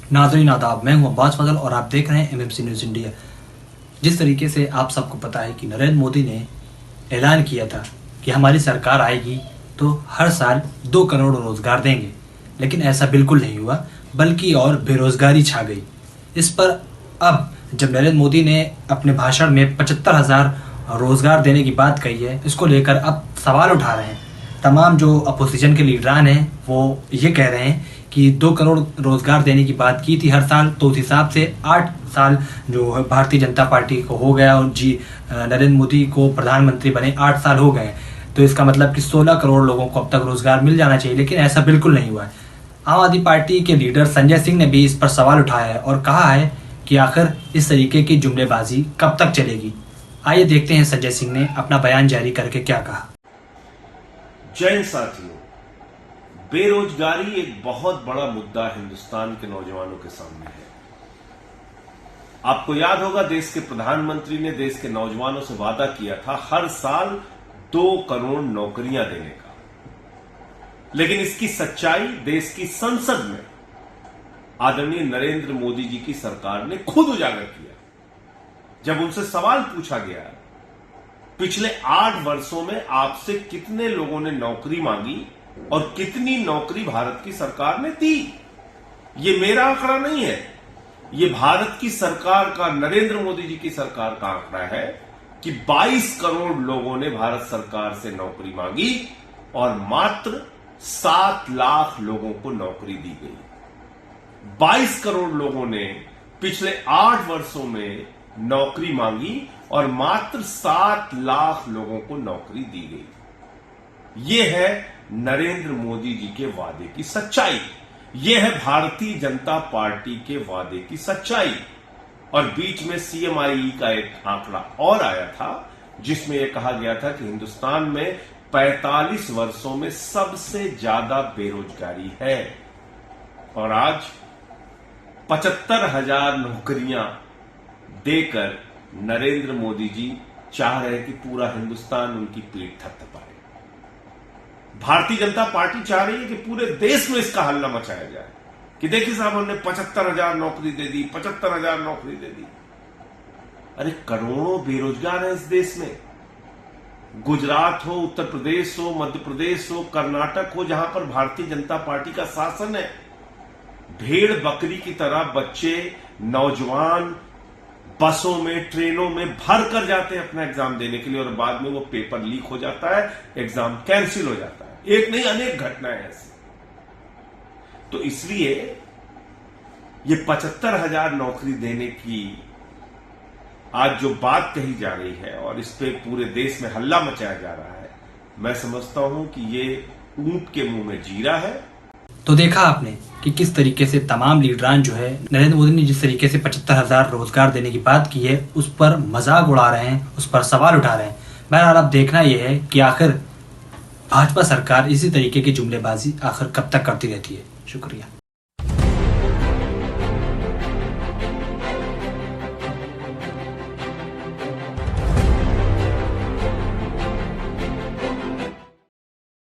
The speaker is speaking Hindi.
नाज़रीन आदाब, मैं हूं अब्बास फजल और आप देख रहे हैं एमएमसी न्यूज़ इंडिया। जिस तरीके से आप सबको पता है कि नरेंद्र मोदी ने ऐलान किया था कि हमारी सरकार आएगी तो हर साल 2 करोड़ रोज़गार देंगे, लेकिन ऐसा बिल्कुल नहीं हुआ, बल्कि और बेरोज़गारी छा गई। इस पर अब जब नरेंद्र मोदी ने अपने भाषण में 75,000 रोज़गार देने की बात कही है, इसको लेकर अब सवाल उठा रहे हैं। तमाम जो अपोजिशन के लीडरान हैं वो ये कह रहे हैं कि 2 करोड़ रोज़गार देने की बात की थी हर साल, तो उस हिसाब से 8 साल जो भारतीय जनता पार्टी को हो गया और नरेंद्र मोदी को प्रधानमंत्री बने 8 साल हो गए, तो इसका मतलब कि 16 करोड़ लोगों को अब तक रोज़गार मिल जाना चाहिए, लेकिन ऐसा बिल्कुल नहीं हुआ है। आम आदमी पार्टी के लीडर संजय सिंह ने भी इस पर सवाल उठाया है और कहा है कि आखिर इस तरीके की जुमलेबाजी कब तक चलेगी। आइए देखते हैं संजय सिंह ने अपना बयान जारी करके क्या कहा। जय साथियों, बेरोजगारी एक बहुत बड़ा मुद्दा हिंदुस्तान के नौजवानों के सामने है। आपको याद होगा, देश के प्रधानमंत्री ने देश के नौजवानों से वादा किया था हर साल 2 करोड़ नौकरियां देने का, लेकिन इसकी सच्चाई देश की संसद में आदरणीय नरेंद्र मोदी जी की सरकार ने खुद उजागर किया। जब उनसे सवाल पूछा गया पिछले 8 वर्षों में आपसे कितने लोगों ने नौकरी मांगी और कितनी नौकरी भारत की सरकार ने दी, ये मेरा आंकड़ा नहीं है, ये भारत की सरकार का, नरेंद्र मोदी जी की सरकार का आंकड़ा है कि 22 करोड़ लोगों ने भारत सरकार से नौकरी मांगी और मात्र 7 लाख लोगों को नौकरी दी गई। 22 करोड़ लोगों ने पिछले 8 वर्षों में नौकरी मांगी और मात्र 7 लाख लोगों को नौकरी दी गई। यह है नरेंद्र मोदी जी के वादे की सच्चाई, यह है भारतीय जनता पार्टी के वादे की सच्चाई। और बीच में सीएमआई का एक आंकड़ा और आया था जिसमें यह कहा गया था कि हिंदुस्तान में 45 वर्षों में सबसे ज्यादा बेरोजगारी है और आज 75,000 नौकरियां देकर नरेंद्र मोदी जी चाह रहे हैं कि पूरा हिंदुस्तान उनकी पीठ थपथपाए। भारतीय जनता पार्टी चाह रही है कि पूरे देश में इसका हल्ला मचाया जाए कि देखिए साहब, हमने 75,000 नौकरी दे दी, 75,000 नौकरी दे दी। अरे करोड़ों बेरोजगार हैं इस देश में। गुजरात हो, उत्तर प्रदेश हो, मध्य प्रदेश हो, कर्नाटक हो, जहां पर भारतीय जनता पार्टी का शासन है, भेड़ बकरी की तरह बच्चे, नौजवान बसों में, ट्रेनों में भर कर जाते हैं अपना एग्जाम देने के लिए और बाद में वो पेपर लीक हो जाता है, एग्जाम कैंसिल हो जाता है। एक नहीं अनेक घटनाएं ऐसी। तो इसलिए ये 75,000 नौकरी देने की आज जो बात कही जा रही है और इस पे पूरे देश में हल्ला मचाया जा रहा है, मैं समझता हूं कि ये ऊंट के मुंह में जीरा है। तो देखा आपने कि किस तरीके से तमाम लीडरान जो है, नरेंद्र मोदी ने जिस तरीके से 75,000 रोजगार देने की बात की है उस पर मजाक उड़ा रहे हैं, उस पर सवाल उठा रहे हैं। बहरहाल अब देखना यह है कि आखिर भाजपा सरकार इसी तरीके की जुमलेबाजी आखिर कब तक करती रहती है। शुक्रिया।